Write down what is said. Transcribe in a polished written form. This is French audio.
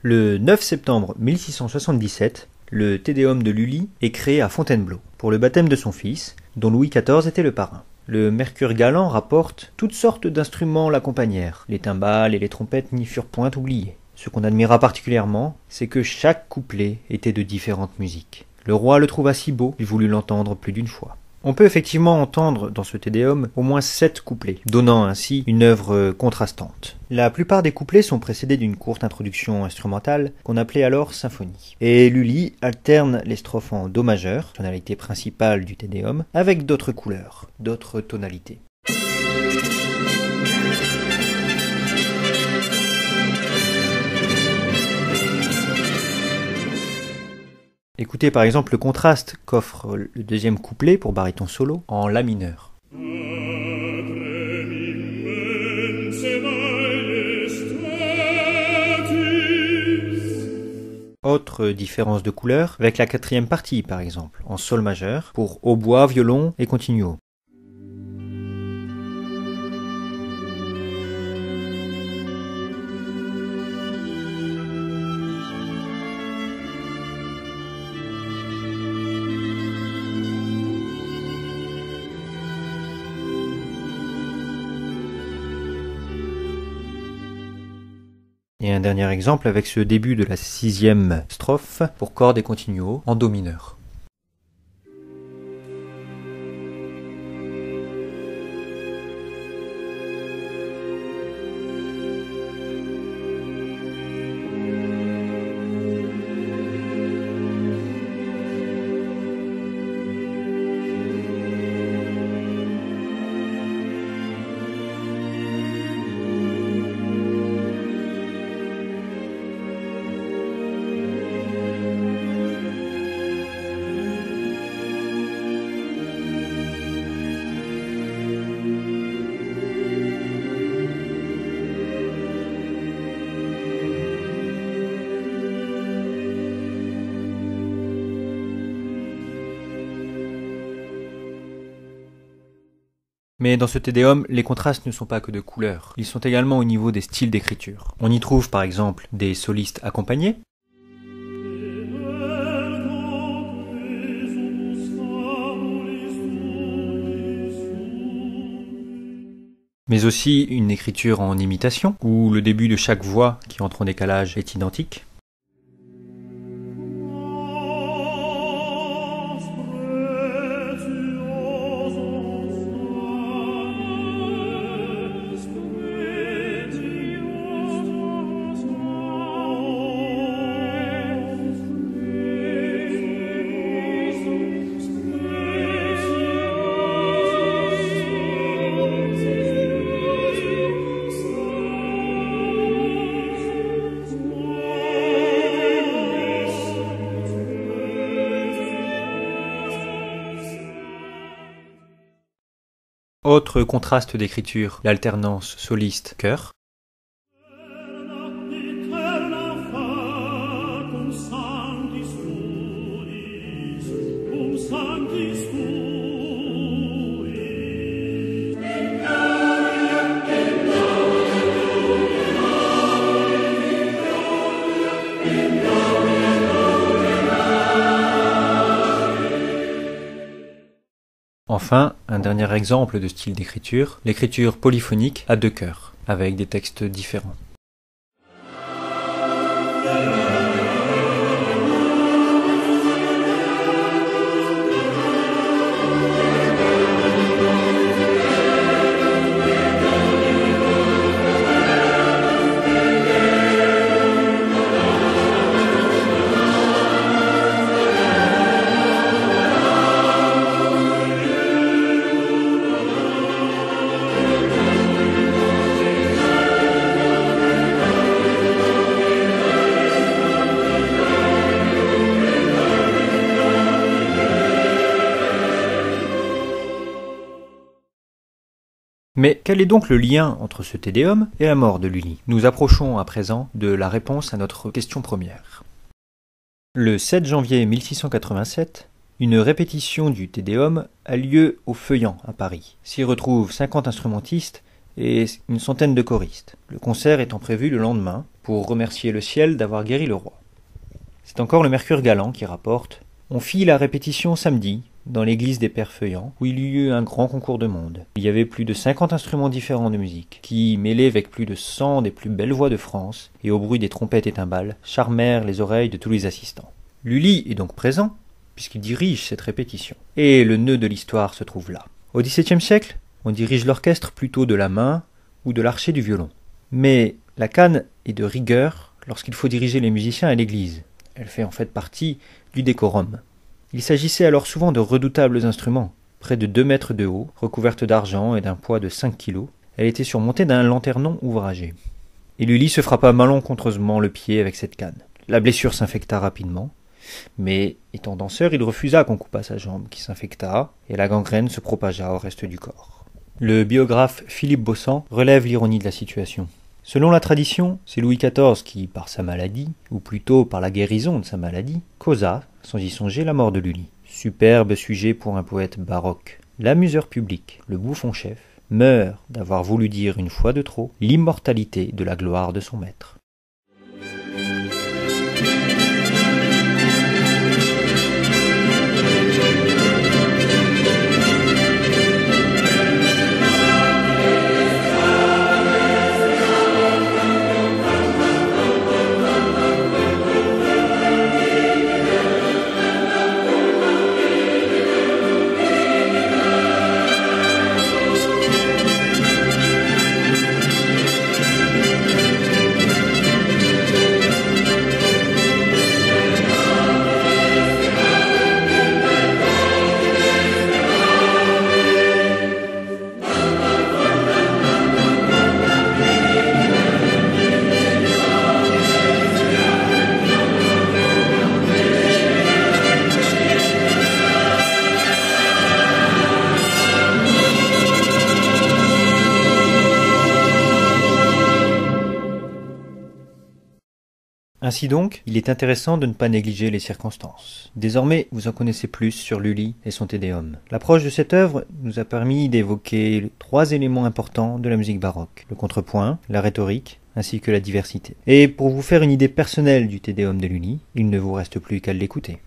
Le 9 septembre 1677, le Te Deum de Lully est créé à Fontainebleau pour le baptême de son fils, dont Louis XIV était le parrain. Le Mercure galant rapporte toutes sortes d'instruments l'accompagnèrent. Les timbales et les trompettes n'y furent point oubliées. Ce qu'on admira particulièrement, c'est que chaque couplet était de différentes musiques. Le roi le trouva si beau, il voulut l'entendre plus d'une fois. On peut effectivement entendre dans ce Te Deum au moins 7 couplets, donnant ainsi une œuvre contrastante. La plupart des couplets sont précédés d'une courte introduction instrumentale qu'on appelait alors symphonie. Et Lully alterne les strophes en do majeur, tonalité principale du Te Deum, avec d'autres couleurs, d'autres tonalités. Écoutez par exemple le contraste qu'offre le deuxième couplet pour baryton solo en la mineur. Autre différence de couleur avec la quatrième partie par exemple, en sol majeur, pour hautbois, violon et continuo. Et un dernier exemple avec ce début de la 6e strophe pour cordes et continuo en do mineur. Mais dans ce Te Deum, les contrastes ne sont pas que de couleurs, ils sont également au niveau des styles d'écriture. On y trouve par exemple des solistes accompagnés, mais aussi une écriture en imitation, où le début de chaque voix qui entre en décalage est identique. Autre contraste d'écriture, l'alternance soliste-chœur. Enfin, un dernier exemple de style d'écriture, l'écriture polyphonique à 2 chœurs, avec des textes différents. Mais quel est donc le lien entre ce Te Deum et la mort de Lully? Nous approchons à présent de la réponse à notre question première. Le 7 janvier 1687, une répétition du Te Deum a lieu au Feuillant à Paris. S'y retrouvent 50 instrumentistes et une centaine de choristes, le concert étant prévu le lendemain pour remercier le ciel d'avoir guéri le roi. C'est encore le Mercure galant qui rapporte « On fit la répétition samedi, dans l'église des Pères Feuillants, où il y eut un grand concours de monde. Il y avait plus de 50 instruments différents de musique, qui, mêlés avec plus de 100 des plus belles voix de France, et au bruit des trompettes et timbales, charmèrent les oreilles de tous les assistants. Lully est donc présent, puisqu'il dirige cette répétition. Et le nœud de l'histoire se trouve là. Au XVIIe siècle, on dirige l'orchestre plutôt de la main ou de l'archet du violon. Mais la canne est de rigueur lorsqu'il faut diriger les musiciens à l'église. Elle fait en fait partie du décorum. Il s'agissait alors souvent de redoutables instruments, près de 2 mètres de haut, recouvertes d'argent et d'un poids de 5 kilos. Elle était surmontée d'un lanternon ouvragé. Et Lully se frappa malencontreusement le pied avec cette canne. La blessure s'infecta rapidement, mais étant danseur, il refusa qu'on coupât sa jambe, qui s'infecta, et la gangrène se propagea au reste du corps. Le biographe Philippe Bossan relève l'ironie de la situation. Selon la tradition, c'est Louis XIV qui, par sa maladie, ou plutôt par la guérison de sa maladie, causa, sans y songer, la mort de Lully. Superbe sujet pour un poète baroque. L'amuseur public, le bouffon-chef, meurt d'avoir voulu dire une fois de trop l'immortalité de la gloire de son maître. Ainsi donc, il est intéressant de ne pas négliger les circonstances. Désormais, vous en connaissez plus sur Lully et son Te Deum. L'approche de cette œuvre nous a permis d'évoquer 3 éléments importants de la musique baroque. Le contrepoint, la rhétorique, ainsi que la diversité. Et pour vous faire une idée personnelle du Te Deum de Lully, il ne vous reste plus qu'à l'écouter.